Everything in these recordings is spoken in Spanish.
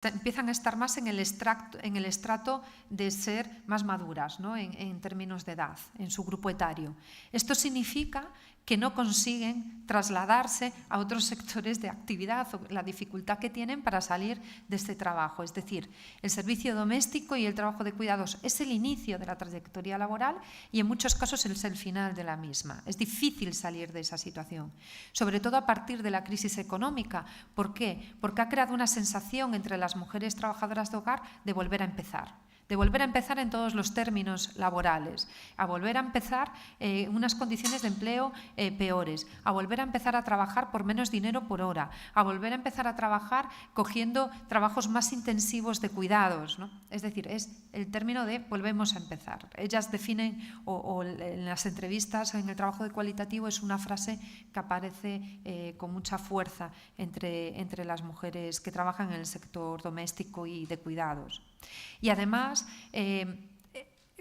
empiezan a estar más en el estrato de ser más maduras, ¿no? en términos de edad, en su grupo etario. Esto significa que no consiguen trasladarse a otros sectores de actividad o la dificultad que tienen para salir de este trabajo. Es decir, el servicio doméstico y el trabajo de cuidados es el inicio de la trayectoria laboral y en muchos casos es el final de la misma. Es difícil salir de esa situación, sobre todo a partir de la crisis económica. ¿Por qué? Porque ha creado una sensación entre las mujeres trabajadoras de hogar de volver a empezar en todos los términos laborales, a volver a empezar unas condiciones de empleo peores, a volver a empezar a trabajar por menos dinero por hora, a volver a empezar a trabajar cogiendo trabajos más intensivos de cuidados, ¿no? Es decir, es el término de volvemos a empezar. Ellas definen, o en las entrevistas, en el trabajo de cualitativo, es una frase que aparece con mucha fuerza entre las mujeres que trabajan en el sector doméstico y de cuidados. Y además,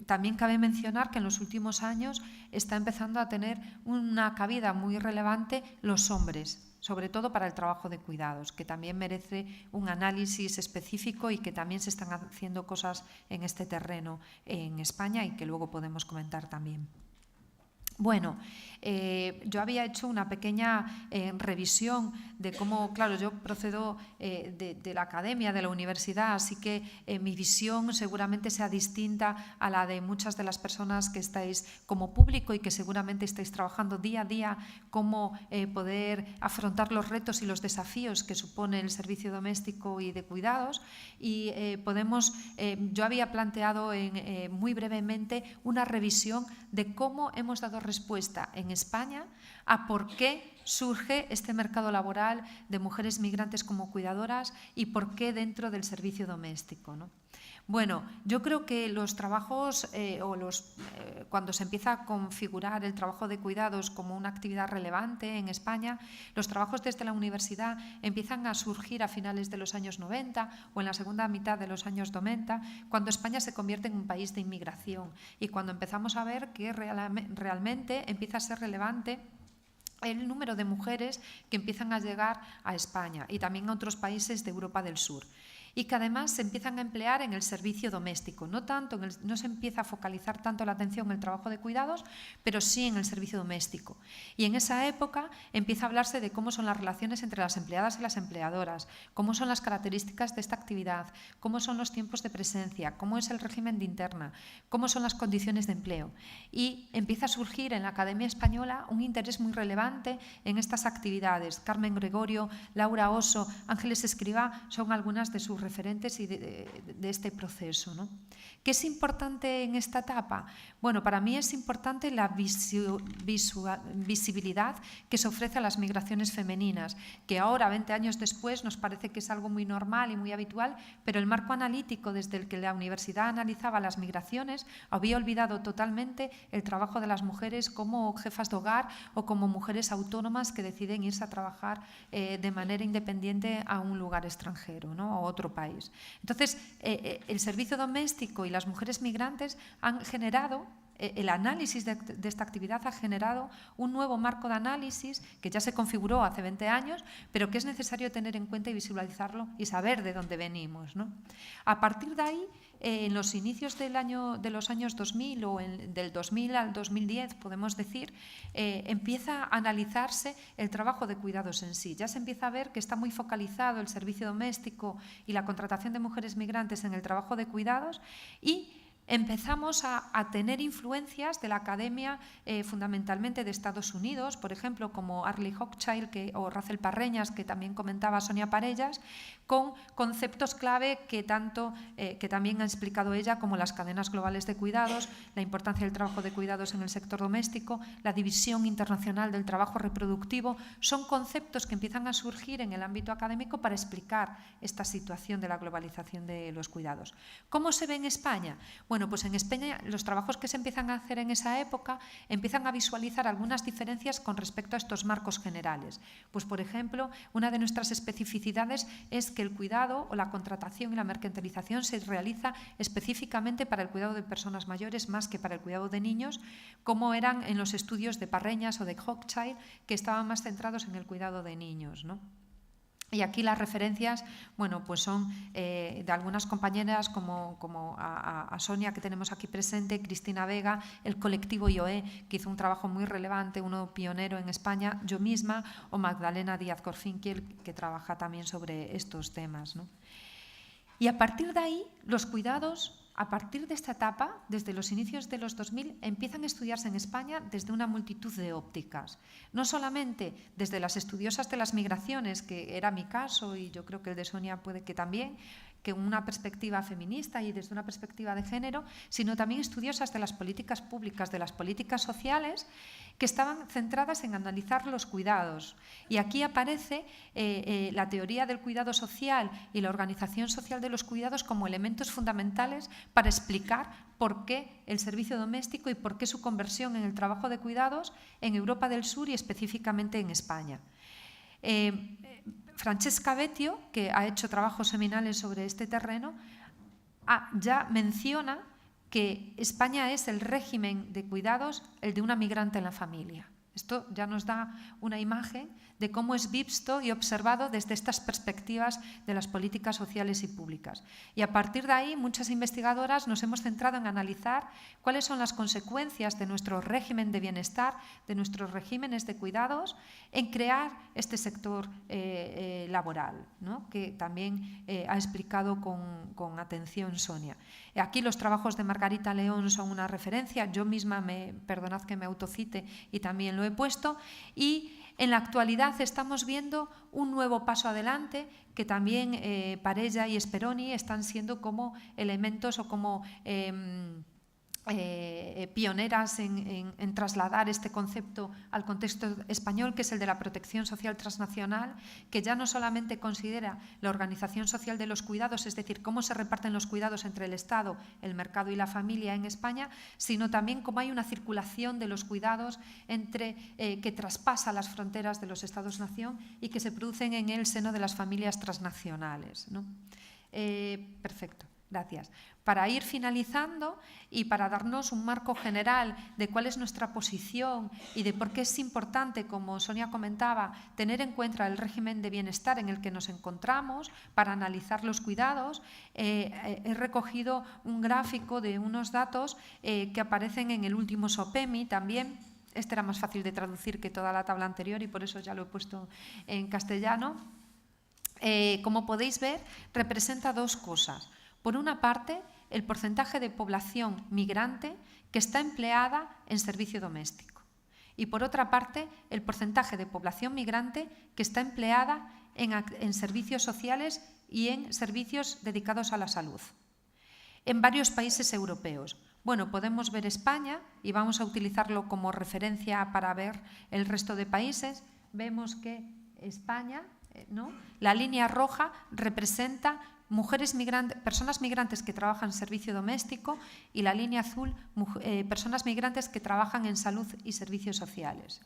también cabe mencionar que en los últimos años está empezando a tener una cabida muy relevante los hombres, sobre todo para el trabajo de cuidados, que también merece un análisis específico y que también se están haciendo cosas en este terreno en España y que luego podemos comentar también. Bueno, yo había hecho una pequeña revisión de cómo, claro, yo procedo de la academia, de la universidad, así que mi visión seguramente sea distinta a la de muchas de las personas que estáis como público y que seguramente estáis trabajando día a día cómo poder afrontar los retos y los desafíos que supone el servicio doméstico y de cuidados. Y yo había planteado muy brevemente una revisión de cómo hemos dado respuesta en España a por qué surge este mercado laboral de mujeres migrantes como cuidadoras y por qué dentro del servicio doméstico, ¿no? Bueno, yo creo que los trabajos cuando se empieza a configurar el trabajo de cuidados como una actividad relevante en España, los trabajos desde la universidad empiezan a surgir a finales de los años 90 o en la segunda mitad de los años 90, cuando España se convierte en un país de inmigración y cuando empezamos a ver que realmente empieza a ser relevante el número de mujeres que empiezan a llegar a España y también a otros países de Europa del Sur. Y que además se empiezan a emplear en el servicio doméstico. No se empieza a focalizar tanto la atención en el trabajo de cuidados, pero sí en el servicio doméstico. Y en esa época empieza a hablarse de cómo son las relaciones entre las empleadas y las empleadoras, cómo son las características de esta actividad, cómo son los tiempos de presencia, cómo es el régimen de interna, cómo son las condiciones de empleo. Y empieza a surgir en la Academia Española un interés muy relevante en estas actividades. Carmen Gregorio, Laura Oso, Ángeles Escrivá son algunas de sus referentes y de este proceso, ¿no? ¿Qué es importante en esta etapa? Bueno, para mí es importante la visibilidad que se ofrece a las migraciones femeninas, que ahora, 20 años después, nos parece que es algo muy normal y muy habitual, pero el marco analítico desde el que la universidad analizaba las migraciones había olvidado totalmente el trabajo de las mujeres como jefas de hogar o como mujeres autónomas que deciden irse a trabajar de manera independiente a un lugar extranjero, ¿no? A otro país. Entonces, el servicio doméstico y las mujeres migrantes han generado, el análisis de esta actividad ha generado un nuevo marco de análisis que ya se configuró hace 20 años, pero que es necesario tener en cuenta y visualizarlo y saber de dónde venimos, ¿no? A partir de ahí, en los inicios de los años 2000 o del 2000 al 2010, podemos decir, empieza a analizarse el trabajo de cuidados en sí. Ya se empieza a ver que está muy focalizado el servicio doméstico y la contratación de mujeres migrantes en el trabajo de cuidados y empezamos a tener influencias de la academia fundamentalmente de Estados Unidos, por ejemplo, como Arlie Hochschild o Rachel Parreñas, que también comentaba Sonia Parellas, con conceptos clave que también ha explicado ella, como las cadenas globales de cuidados, la importancia del trabajo de cuidados en el sector doméstico, la división internacional del trabajo reproductivo. Son conceptos que empiezan a surgir en el ámbito académico para explicar esta situación de la globalización de los cuidados. ¿Cómo se ve en España? Bueno, pues en España los trabajos que se empiezan a hacer en esa época empiezan a visualizar algunas diferencias con respecto a estos marcos generales. Pues, por ejemplo, una de nuestras especificidades es que el cuidado o la contratación y la mercantilización se realiza específicamente para el cuidado de personas mayores más que para el cuidado de niños, como eran en los estudios de Parreñas o de Hochschild, que estaban más centrados en el cuidado de niños, ¿no? Y aquí las referencias, bueno, pues son de algunas compañeras como a Sonia, que tenemos aquí presente, Cristina Vega, el colectivo IOE, que hizo un trabajo muy relevante, uno pionero en España, yo misma, o Magdalena Díaz Corfinquiel, que trabaja también sobre estos temas, ¿no? Y a partir de ahí, los cuidados, a partir de esta etapa, desde los inicios de los 2000, empiezan a estudiarse en España desde una multitud de ópticas. No solamente desde las estudiosas de las migraciones, que era mi caso y yo creo que el de Sonia puede que también, que una perspectiva feminista y desde una perspectiva de género, sino también estudiosas de las políticas públicas, de las políticas sociales, que estaban centradas en analizar los cuidados. Y aquí aparece la teoría del cuidado social y la organización social de los cuidados como elementos fundamentales para explicar por qué el servicio doméstico y por qué su conversión en el trabajo de cuidados en Europa del Sur y específicamente en España. Francesca Betio, que ha hecho trabajos seminales sobre este terreno, ya menciona que España es el régimen de cuidados, el de una migrante en la familia. Esto ya nos da una imagen de cómo es visto y observado desde estas perspectivas de las políticas sociales y públicas. Y a partir de ahí, muchas investigadoras nos hemos centrado en analizar cuáles son las consecuencias de nuestro régimen de bienestar, de nuestros regímenes de cuidados, en crear este sector laboral, ¿no? Que también ha explicado con atención Sonia. Aquí los trabajos de Margarita León son una referencia. Yo misma, perdonad que me autocite y también lo he puesto, y en la actualidad estamos viendo un nuevo paso adelante que también Parella y Speroni están siendo como elementos o como pioneras en trasladar este concepto al contexto español, que es el de la protección social transnacional, que ya no solamente considera la organización social de los cuidados, es decir, cómo se reparten los cuidados entre el Estado, el mercado y la familia en España, sino también cómo hay una circulación de los cuidados que traspasa las fronteras de los Estados-nación y que se producen en el seno de las familias transnacionales, ¿no? Perfecto. Gracias. Para ir finalizando y para darnos un marco general de cuál es nuestra posición y de por qué es importante, como Sonia comentaba, tener en cuenta el régimen de bienestar en el que nos encontramos para analizar los cuidados, he recogido un gráfico de unos datos que aparecen en el último SOPEMI también. Este era más fácil de traducir que toda la tabla anterior y por eso ya lo he puesto en castellano. Como podéis ver, representa dos cosas. Por una parte, el porcentaje de población migrante que está empleada en servicio doméstico. Y por otra parte, el porcentaje de población migrante que está empleada en servicios sociales y en servicios dedicados a la salud. En varios países europeos. Bueno, podemos ver España y vamos a utilizarlo como referencia para ver el resto de países. Vemos que España, ¿no? La línea roja representa personas migrantes que trabajan en servicio doméstico y la línea azul, personas migrantes que trabajan en salud y servicios sociales.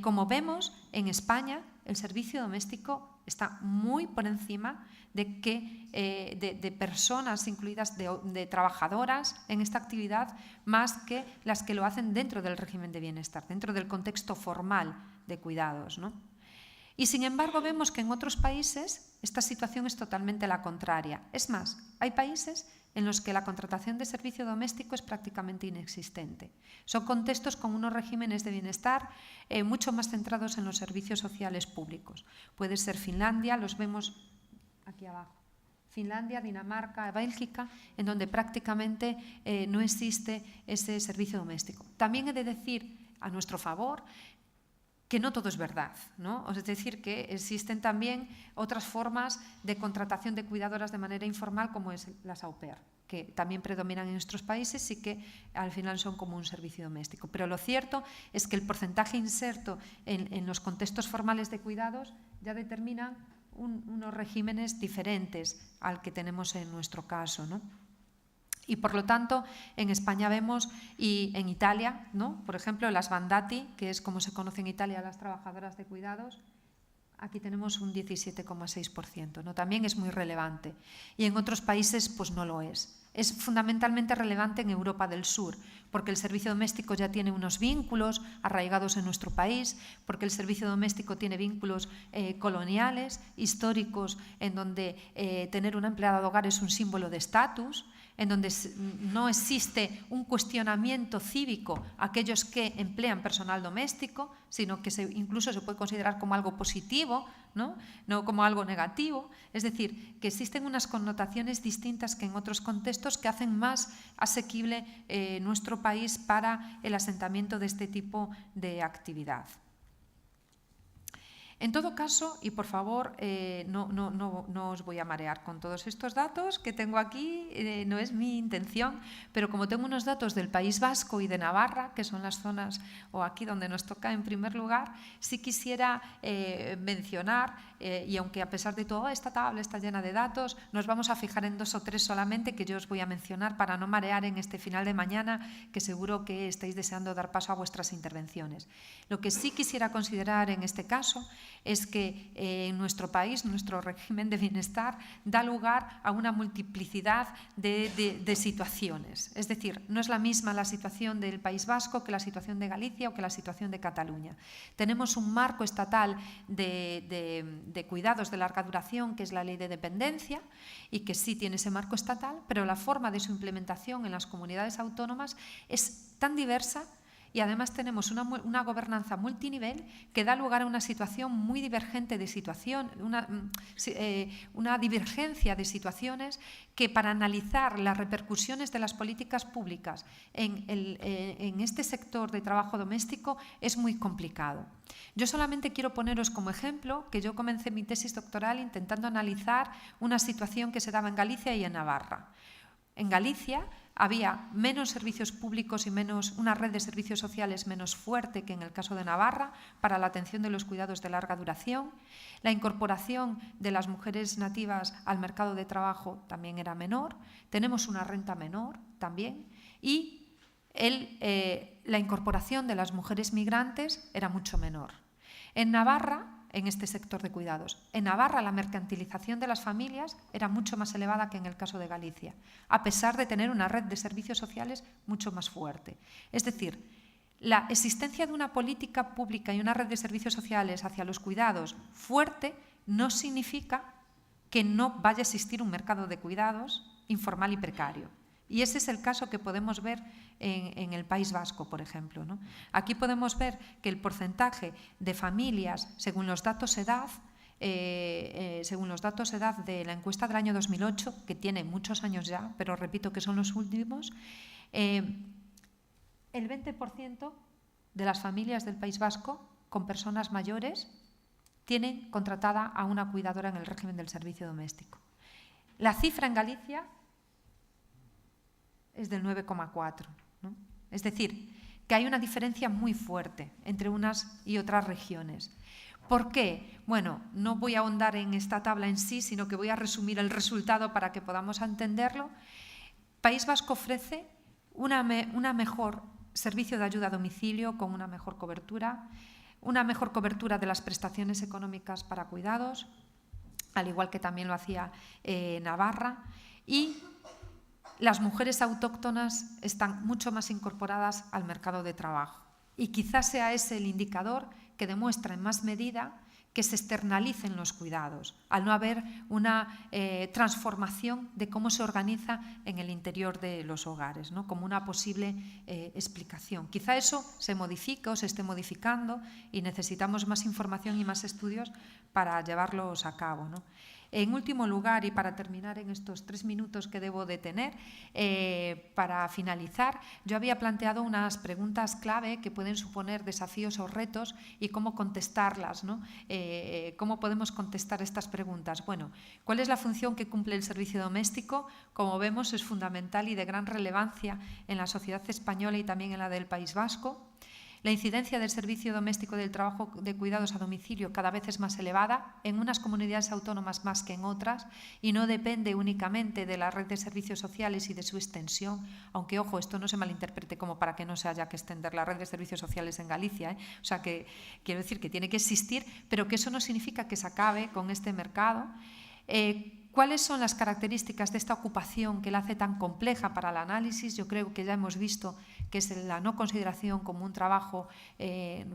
Como vemos, en España el servicio doméstico está muy por encima de personas incluidas, de trabajadoras en esta actividad, más que las que lo hacen dentro del régimen de bienestar, dentro del contexto formal de cuidados, ¿no? Y sin embargo vemos que en otros países esta situación es totalmente la contraria. Es más, hay países en los que la contratación de servicio doméstico es prácticamente inexistente. Son contextos con unos regímenes de bienestar mucho más centrados en los servicios sociales públicos. Puede ser Finlandia, los vemos aquí abajo. Finlandia, Dinamarca, Bélgica, en donde prácticamente no existe ese servicio doméstico. También he de decir a nuestro favor que no todo es verdad, ¿no? Es decir, que existen también otras formas de contratación de cuidadoras de manera informal, como es las au pair, que también predominan en nuestros países y que al final son como un servicio doméstico. Pero lo cierto es que el porcentaje inserto en los contextos formales de cuidados ya determinan unos regímenes diferentes al que tenemos en nuestro caso, ¿no? Y por lo tanto, en España vemos, y en Italia, ¿no? Por ejemplo, las bandati, que es como se conoce en Italia las trabajadoras de cuidados, aquí tenemos un 17,6%, ¿no? También es muy relevante. Y en otros países, pues no lo es. Es fundamentalmente relevante en Europa del Sur, porque el servicio doméstico ya tiene unos vínculos arraigados en nuestro país, porque el servicio doméstico tiene vínculos coloniales, históricos, en donde tener una empleada de hogar es un símbolo de estatus, en donde no existe un cuestionamiento cívico a aquellos que emplean personal doméstico, sino que incluso se puede considerar como algo positivo, no como algo negativo. Es decir, que existen unas connotaciones distintas que en otros contextos que hacen más asequible nuestro país para el asentamiento de este tipo de actividad. En todo caso, y por favor, no os voy a marear con todos estos datos que tengo aquí, no es mi intención, pero como tengo unos datos del País Vasco y de Navarra, que son las zonas, o aquí donde nos toca en primer lugar, sí quisiera mencionar, y aunque a pesar de todo esta tabla está llena de datos, nos vamos a fijar en 2 o 3 solamente que yo os voy a mencionar para no marear en este final de mañana, que seguro que estáis deseando dar paso a vuestras intervenciones. Lo que sí quisiera considerar en este caso es que en nuestro país, nuestro régimen de bienestar, da lugar a una multiplicidad de situaciones. Es decir, no es la misma la situación del País Vasco que la situación de Galicia o que la situación de Cataluña. Tenemos un marco estatal de cuidados de larga duración, que es la Ley de Dependencia, y que sí tiene ese marco estatal, pero la forma de su implementación en las comunidades autónomas es tan diversa. Y además tenemos una gobernanza multinivel que da lugar a una situación muy divergente de situación, una divergencia de situaciones que para analizar las repercusiones de las políticas públicas en este sector de trabajo doméstico es muy complicado. Yo solamente quiero poneros como ejemplo que yo comencé mi tesis doctoral intentando analizar una situación que se daba en Galicia y en Navarra. En Galicia había menos servicios públicos y una red de servicios sociales menos fuerte que en el caso de Navarra para la atención de los cuidados de larga duración. La incorporación de las mujeres nativas al mercado de trabajo también era menor. Tenemos una renta menor también. Y la incorporación de las mujeres migrantes era mucho menor. En Navarra, en este sector de cuidados. En Navarra la mercantilización de las familias era mucho más elevada que en el caso de Galicia, a pesar de tener una red de servicios sociales mucho más fuerte. Es decir, la existencia de una política pública y una red de servicios sociales hacia los cuidados fuerte no significa que no vaya a existir un mercado de cuidados informal y precario. Y ese es el caso que podemos ver en el País Vasco, por ejemplo, ¿no? Aquí podemos ver que el porcentaje de familias, según los datos EDAD, de la encuesta del año 2008, que tiene muchos años ya, pero repito que son los últimos, el 20% de las familias del País Vasco con personas mayores tienen contratada a una cuidadora en el régimen del servicio doméstico. La cifra en Galicia es del 9,4, ¿no? Es decir, que hay una diferencia muy fuerte entre unas y otras regiones. ¿Por qué? Bueno, no voy a ahondar en esta tabla en sí, sino que voy a resumir el resultado para que podamos entenderlo. País Vasco ofrece una mejor servicio de ayuda a domicilio con una mejor cobertura de las prestaciones económicas para cuidados, al igual que también lo hacía Navarra, y las mujeres autóctonas están mucho más incorporadas al mercado de trabajo. Y quizás sea ese el indicador que demuestra en más medida que se externalicen los cuidados, al no haber una transformación de cómo se organiza en el interior de los hogares, ¿no? Como una posible explicación. Quizá eso se modifique o se esté modificando y necesitamos más información y más estudios para llevarlos a cabo, ¿no? En último lugar, y para terminar en estos 3 minutos que debo de tener, para finalizar, yo había planteado unas preguntas clave que pueden suponer desafíos o retos y cómo contestarlas, ¿no? ¿Cómo podemos contestar estas preguntas? Bueno, ¿cuál es la función que cumple el servicio doméstico? Como vemos, es fundamental y de gran relevancia en la sociedad española y también en la del País Vasco. La incidencia del servicio doméstico del trabajo de cuidados a domicilio cada vez es más elevada, en unas comunidades autónomas más que en otras, y no depende únicamente de la red de servicios sociales y de su extensión, aunque, ojo, esto no se malinterprete como para que no se haya que extender la red de servicios sociales en Galicia, ¿eh? O sea, que quiero decir que tiene que existir, pero que eso no significa que se acabe con este mercado. ¿Cuáles son las características de esta ocupación que la hace tan compleja para el análisis? Yo creo que ya hemos visto que es la no consideración como un trabajo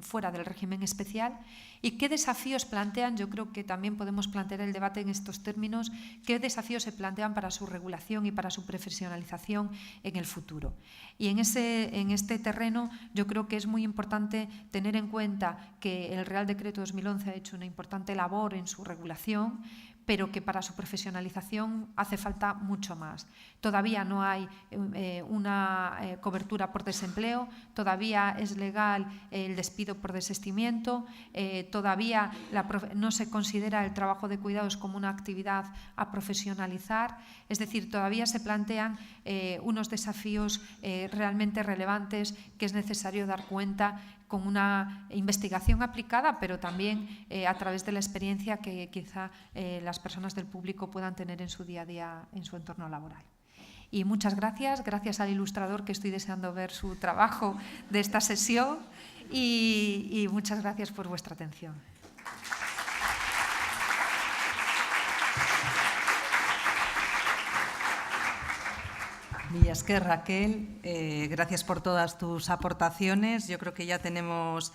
fuera del régimen especial. ¿Y qué desafíos plantean? Yo creo que también podemos plantear el debate en estos términos. ¿Qué desafíos se plantean para su regulación y para su profesionalización en el futuro? Y en este terreno yo creo que es muy importante tener en cuenta que el Real Decreto 2011 ha hecho una importante labor en su regulación, pero que para su profesionalización hace falta mucho más. Todavía no hay una cobertura por desempleo, todavía es legal el despido por desistimiento, todavía no se considera el trabajo de cuidados como una actividad a profesionalizar, es decir, todavía se plantean unos desafíos realmente relevantes que es necesario dar cuenta con una investigación aplicada, pero también a través de la experiencia que quizá las personas del público puedan tener en su día a día, en su entorno laboral. Y muchas gracias, gracias al ilustrador, que estoy deseando ver su trabajo de esta sesión, y muchas gracias por vuestra atención. Mila esker, Raquel, gracias por todas tus aportaciones. Yo creo que ya tenemos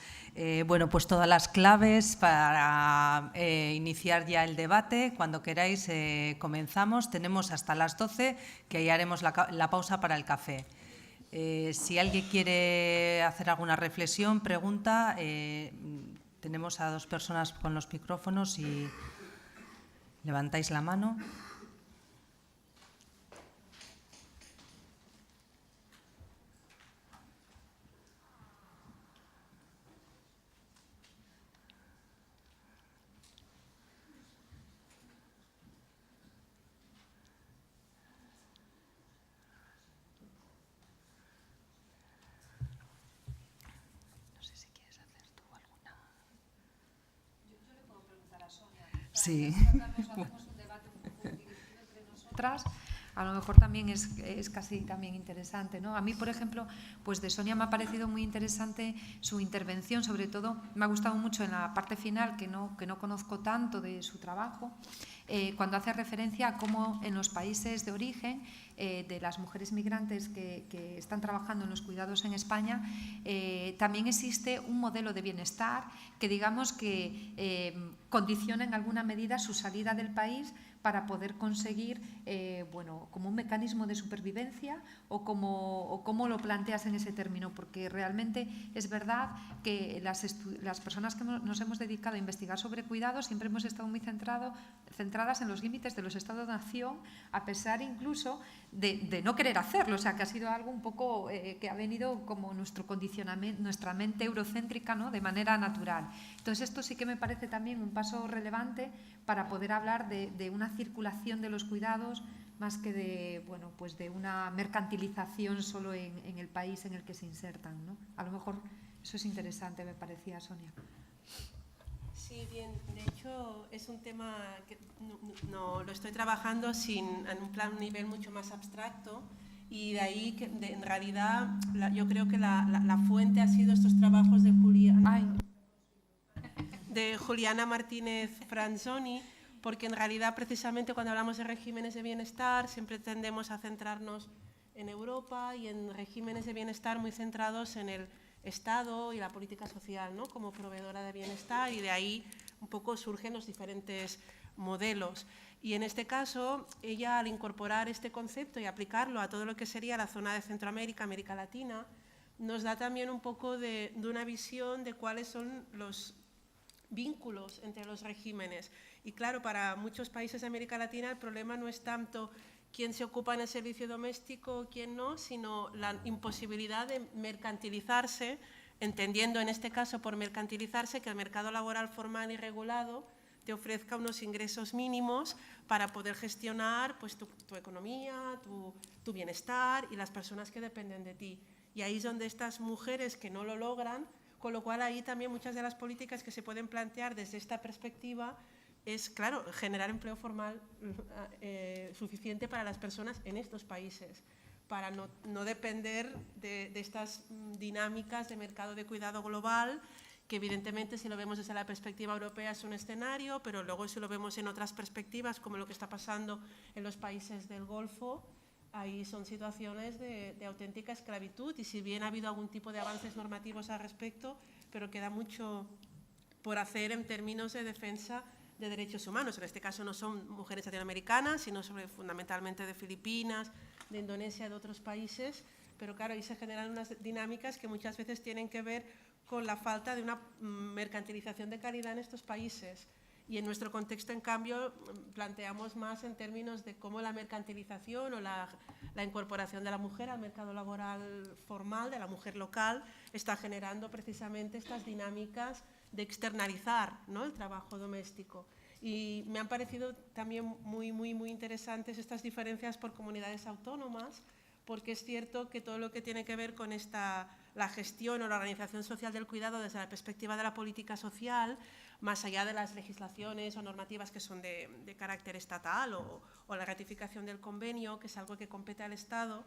bueno, pues todas las claves para iniciar ya el debate. Cuando queráis comenzamos. Tenemos hasta las 12, que ahí haremos la pausa para el café. Si alguien quiere hacer alguna reflexión, pregunta, tenemos a 2 personas con los micrófonos y levantáis la mano. Sí. Hacemos un debate un poco dirigido entre nosotras. A lo mejor también es casi también interesante, ¿no? A mí, por ejemplo, pues de Sonia me ha parecido muy interesante su intervención, sobre todo me ha gustado mucho en la parte final, que no conozco tanto de su trabajo, cuando hace referencia a cómo en los países de origen de las mujeres migrantes que están trabajando en los cuidados en España, también existe un modelo de bienestar que digamos que condiciona en alguna medida su salida del país para poder conseguir, bueno, como un mecanismo de supervivencia o cómo lo planteas en ese término, porque realmente es verdad que las personas que nos hemos dedicado a investigar sobre cuidados siempre hemos estado muy centradas en los límites de los estados-nación, a pesar incluso de no querer hacerlo, o sea, que ha sido algo un poco que ha venido como nuestro condicionamiento, nuestra mente eurocéntrica, ¿no?, de manera natural. Entonces, esto sí que me parece también un paso relevante para poder hablar de una circulación de los cuidados más que de, bueno, pues de una mercantilización solo en el país en el que se insertan, ¿no? A lo mejor eso es interesante, me parecía, Sonia. Sí, bien. De hecho, es un tema que no lo estoy trabajando en un nivel mucho más abstracto, y de ahí que en realidad yo creo que la fuente ha sido estos trabajos de Juliana Martínez Franzoni, porque en realidad precisamente cuando hablamos de regímenes de bienestar siempre tendemos a centrarnos en Europa y en regímenes de bienestar muy centrados en el Estado y la política social, ¿no?, como proveedora de bienestar, y de ahí un poco surgen los diferentes modelos. Y en este caso, ella, al incorporar este concepto y aplicarlo a todo lo que sería la zona de Centroamérica, América Latina, nos da también un poco de una visión de cuáles son los vínculos entre los regímenes. Y claro, para muchos países de América Latina el problema no es tanto quién se ocupa en el servicio doméstico, quién no, sino la imposibilidad de mercantilizarse, entendiendo en este caso por mercantilizarse que el mercado laboral formal y regulado te ofrezca unos ingresos mínimos para poder gestionar, pues, tu economía, tu bienestar y las personas que dependen de ti. Y ahí es donde estas mujeres que no lo logran, con lo cual ahí también muchas de las políticas que se pueden plantear desde esta perspectiva es, claro, generar empleo formal suficiente para las personas en estos países, para no depender de estas dinámicas de mercado de cuidado global, que evidentemente si lo vemos desde la perspectiva europea es un escenario, pero luego si lo vemos en otras perspectivas, como lo que está pasando en los países del Golfo, ahí son situaciones de auténtica esclavitud, y si bien ha habido algún tipo de avances normativos al respecto, pero queda mucho por hacer en términos de defensa de derechos humanos. En este caso no son mujeres latinoamericanas, sino fundamentalmente de Filipinas, de Indonesia, de otros países, pero claro, ahí se generan unas dinámicas que muchas veces tienen que ver con la falta de una mercantilización de calidad en estos países. Y en nuestro contexto, en cambio, planteamos más en términos de cómo la mercantilización o la incorporación de la mujer al mercado laboral formal, de la mujer local, está generando precisamente estas dinámicas de externalizar, ¿no?, el trabajo doméstico. Y me han parecido también muy interesantes estas diferencias por comunidades autónomas, porque es cierto que todo lo que tiene que ver con la gestión o la organización social del cuidado desde la perspectiva de la política social, más allá de las legislaciones o normativas que son de carácter estatal o la ratificación del convenio, que es algo que compete al Estado,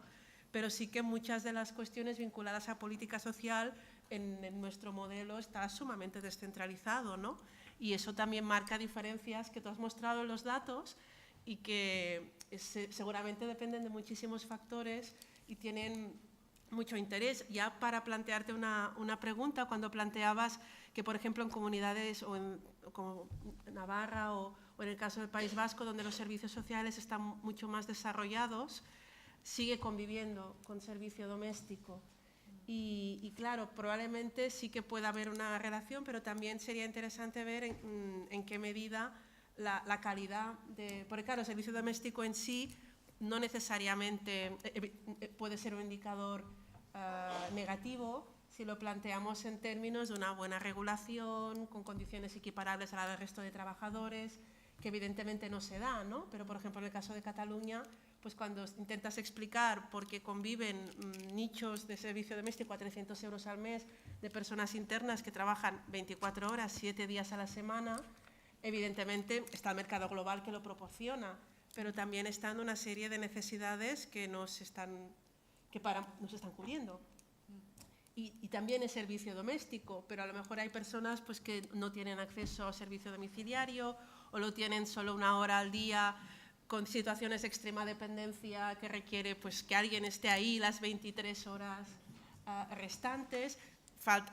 pero sí que muchas de las cuestiones vinculadas a política social en nuestro modelo está sumamente descentralizado, ¿no? Y eso también marca diferencias que tú has mostrado en los datos y que seguramente dependen de muchísimos factores y tienen mucho interés. Ya para plantearte una pregunta, cuando planteabas que, por ejemplo, en comunidades como Navarra o en el caso del País Vasco, donde los servicios sociales están mucho más desarrollados, sigue conviviendo con servicio doméstico. Y claro, probablemente sí que pueda haber una relación, pero también sería interesante ver en qué medida la calidad porque claro, el servicio doméstico en sí no necesariamente puede ser un indicador negativo si lo planteamos en términos de una buena regulación, con condiciones equiparables a la del resto de trabajadores, que evidentemente no se da, ¿no? Pero, por ejemplo, en el caso de Cataluña, pues cuando intentas explicar por qué conviven nichos de servicio doméstico a 300 euros al mes de personas internas que trabajan 24 horas, 7 días a la semana, evidentemente está el mercado global que lo proporciona, pero también están una serie de necesidades que nos están cubriendo. Y también es servicio doméstico, pero a lo mejor hay personas pues, que no tienen acceso a servicio domiciliario o lo tienen solo 1 hora al día, con situaciones de extrema dependencia que requiere pues, que alguien esté ahí las 23 horas restantes.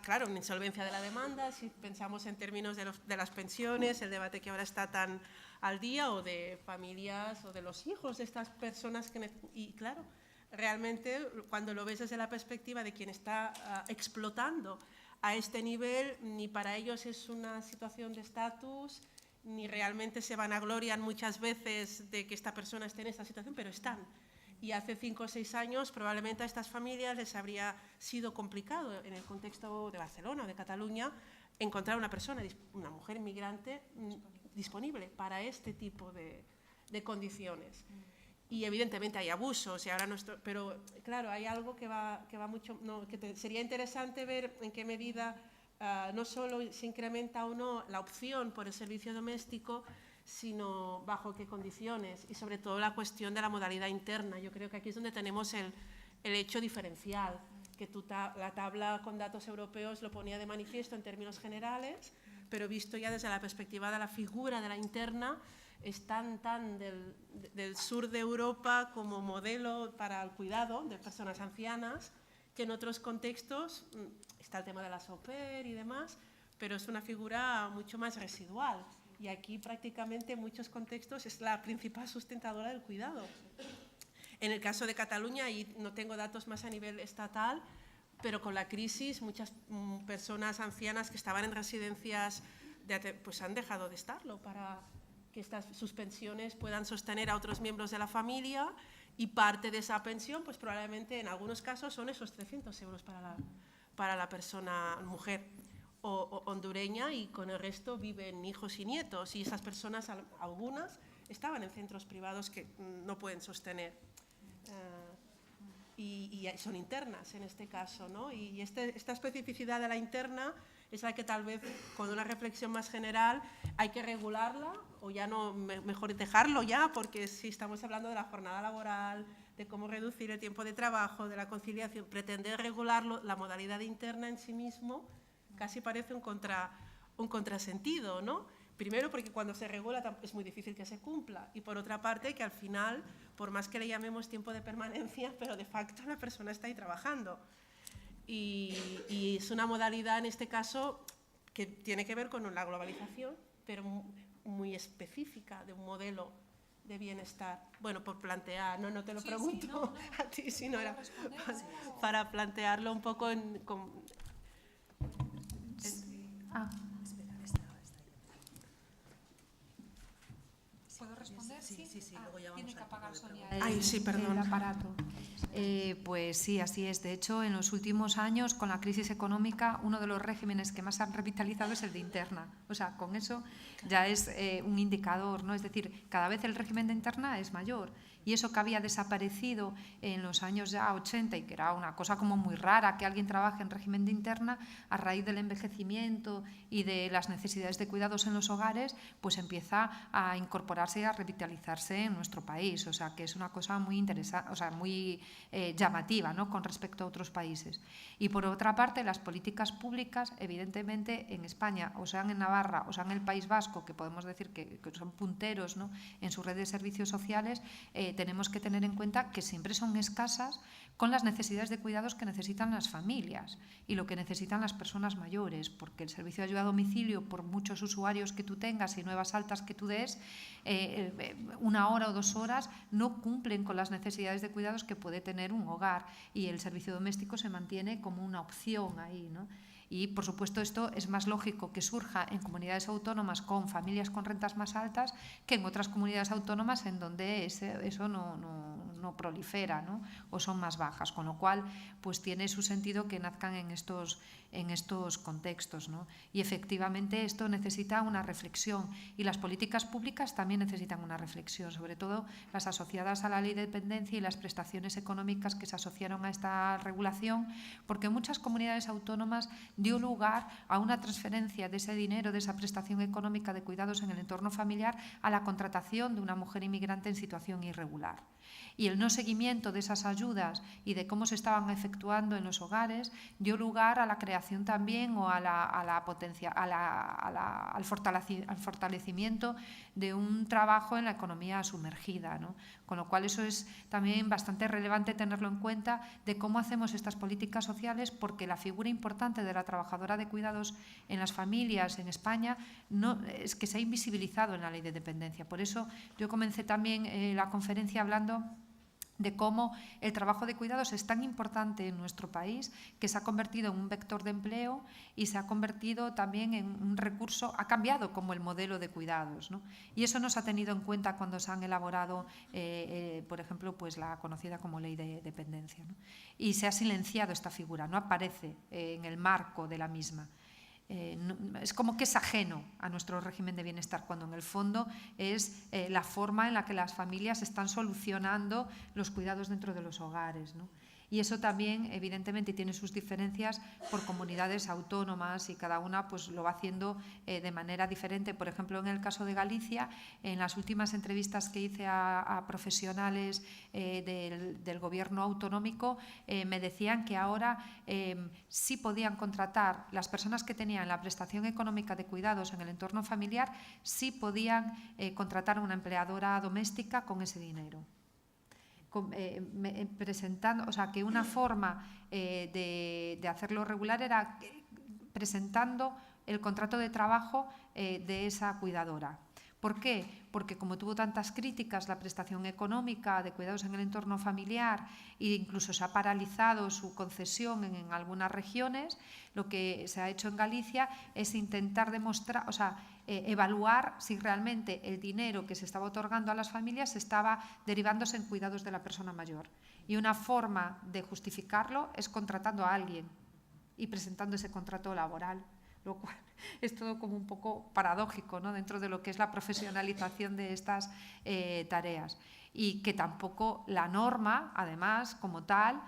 Claro, una insolvencia de la demanda, si pensamos en términos de las pensiones, el debate que ahora está tan al día, o de familias o de los hijos de estas personas. Y claro, realmente cuando lo ves desde la perspectiva de quien está explotando a este nivel, ni para ellos es una situación de estatus, ni realmente se vanaglorian muchas veces de que esta persona esté en esta situación, pero están. Y hace 5 o 6 años probablemente a estas familias les habría sido complicado, en el contexto de Barcelona o de Cataluña, encontrar una persona, una mujer inmigrante disponible para este tipo de condiciones. Y evidentemente hay abusos, y ahora pero claro, hay algo que va mucho, sería interesante ver en qué medida no solo se incrementa o no la opción por el servicio doméstico, sino bajo qué condiciones, y sobre todo la cuestión de la modalidad interna. Yo creo que aquí es donde tenemos el hecho diferencial, que la tabla con datos europeos lo ponía de manifiesto en términos generales, pero visto ya desde la perspectiva de la figura de la interna, es tan del sur de Europa como modelo para el cuidado de personas ancianas, que en otros contextos está el tema de las au pair y demás, pero es una figura mucho más residual. Y aquí prácticamente en muchos contextos es la principal sustentadora del cuidado. En el caso de Cataluña, y no tengo datos más a nivel estatal, pero con la crisis muchas personas ancianas que estaban en residencias pues han dejado de estarlo para que sus pensiones puedan sostener a otros miembros de la familia, y parte de esa pensión pues probablemente en algunos casos son esos 300 euros para la persona mujer o hondureña, y con el resto viven hijos y nietos, y esas personas, algunas, estaban en centros privados que no pueden sostener y son internas en este caso, ¿no? Y esta especificidad de la interna es la que tal vez con una reflexión más general hay que regularla, o ya no, mejor dejarlo ya, porque si estamos hablando de la jornada laboral, de cómo reducir el tiempo de trabajo, de la conciliación, pretender regularlo, la modalidad interna en sí mismo, casi parece un contrasentido, ¿no? Primero, porque cuando se regula es muy difícil que se cumpla. Y por otra parte, que al final, por más que le llamemos tiempo de permanencia, pero de facto la persona está ahí trabajando. Y es una modalidad, en este caso, que tiene que ver con la globalización, pero muy específica de un modelo de bienestar. Bueno, por plantear, no te lo pregunto a ti, sino era para plantearlo un poco ¿Puedo responder? Sí, luego ya vamos tiene que apagar Sonia perdón. el aparato. Pues sí, así es. De hecho, en los últimos años, con la crisis económica, uno de los regímenes que más se han revitalizado es el de interna. O sea, con eso ya es un indicador, ¿no? Es decir, cada vez el régimen de interna es mayor. Y eso que había desaparecido en los años ya 80 y que era una cosa como muy rara que alguien trabaje en régimen de interna, a raíz del envejecimiento y de las necesidades de cuidados en los hogares, pues empieza a incorporarse y a revitalizarse en nuestro país. O sea, que es una cosa muy interesante, o sea, muy llamativa, ¿no?, con respecto a otros países. Y por otra parte, las políticas públicas, evidentemente, en España, o sea en Navarra, o sea en el País Vasco, que podemos decir que son punteros, ¿no?, en su red de servicios sociales, tenemos que tener en cuenta que siempre son escasas con las necesidades de cuidados que necesitan las familias y lo que necesitan las personas mayores, porque el servicio de ayuda a domicilio, por muchos usuarios que tú tengas y nuevas altas que tú des, 1 hora o 2 horas no cumplen con las necesidades de cuidados que puede tener un hogar, y el servicio doméstico se mantiene como una opción ahí, ¿no? Y, por supuesto, esto es más lógico que surja en comunidades autónomas con familias con rentas más altas que en otras comunidades autónomas en donde eso no prolifera, ¿no?, o son más bajas, con lo cual pues tiene su sentido que nazcan en estos contextos, ¿no? Y efectivamente esto necesita una reflexión, y las políticas públicas también necesitan una reflexión, sobre todo las asociadas a la ley de dependencia y las prestaciones económicas que se asociaron a esta regulación, porque en muchas comunidades autónomas dio lugar a una transferencia de ese dinero, de esa prestación económica de cuidados en el entorno familiar, a la contratación de una mujer inmigrante en situación irregular. Y el no seguimiento de esas ayudas y de cómo se estaban efectuando en los hogares dio lugar a la creación también o al fortalecimiento de un trabajo en la economía sumergida, ¿no? Con lo cual eso es también bastante relevante tenerlo en cuenta, de cómo hacemos estas políticas sociales, porque la figura importante de la trabajadora de cuidados en las familias en España es que se ha invisibilizado en la ley de dependencia. Por eso yo comencé también la conferencia hablando de cómo el trabajo de cuidados es tan importante en nuestro país que se ha convertido en un vector de empleo y se ha convertido también en un recurso, ha cambiado como el modelo de cuidados, ¿no? Y eso no se ha tenido en cuenta cuando se han elaborado, por ejemplo, pues la conocida como ley de dependencia, ¿no? Y se ha silenciado esta figura, no aparece en el marco de la misma. Es como que es ajeno a nuestro régimen de bienestar, cuando en el fondo es la forma en la que las familias están solucionando los cuidados dentro de los hogares, ¿no? Y eso también, evidentemente, tiene sus diferencias por comunidades autónomas y cada una pues lo va haciendo de manera diferente. Por ejemplo, en el caso de Galicia, en las últimas entrevistas que hice a profesionales del gobierno autonómico, me decían que ahora sí podían contratar, las personas que tenían la prestación económica de cuidados en el entorno familiar, sí podían contratar a una empleadora doméstica con ese dinero. Presentando, o sea, que una forma de hacerlo regular era presentando el contrato de trabajo de esa cuidadora. ¿Por qué? Porque como tuvo tantas críticas la prestación económica de cuidados en el entorno familiar e incluso se ha paralizado su concesión en algunas regiones, lo que se ha hecho en Galicia es intentar demostrar, o sea, evaluar si realmente el dinero que se estaba otorgando a las familias estaba derivándose en cuidados de la persona mayor. Y una forma de justificarlo es contratando a alguien y presentando ese contrato laboral, lo cual es todo como un poco paradójico, ¿no?, dentro de lo que es la profesionalización de estas tareas. Y que tampoco la norma, además, como tal,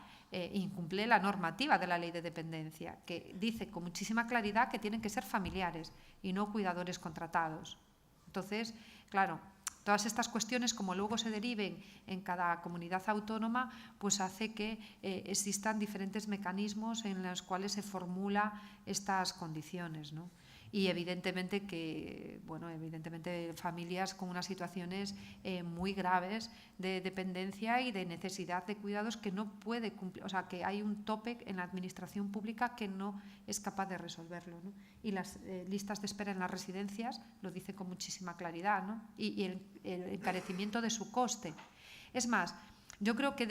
incumple la normativa de la ley de dependencia, que dice con muchísima claridad que tienen que ser familiares y no cuidadores contratados. Entonces, claro, todas estas cuestiones, como luego se deriven en cada comunidad autónoma, pues hace que existan diferentes mecanismos en los cuales se formula estas condiciones, ¿no? Y evidentemente evidentemente familias con unas situaciones muy graves de dependencia y de necesidad de cuidados que no puede cumplir, o sea, que hay un tope en la administración pública que no es capaz de resolverlo, ¿no? Y las listas de espera en las residencias lo dice con muchísima claridad, ¿no? Y el encarecimiento de su coste. Es más, yo creo que desde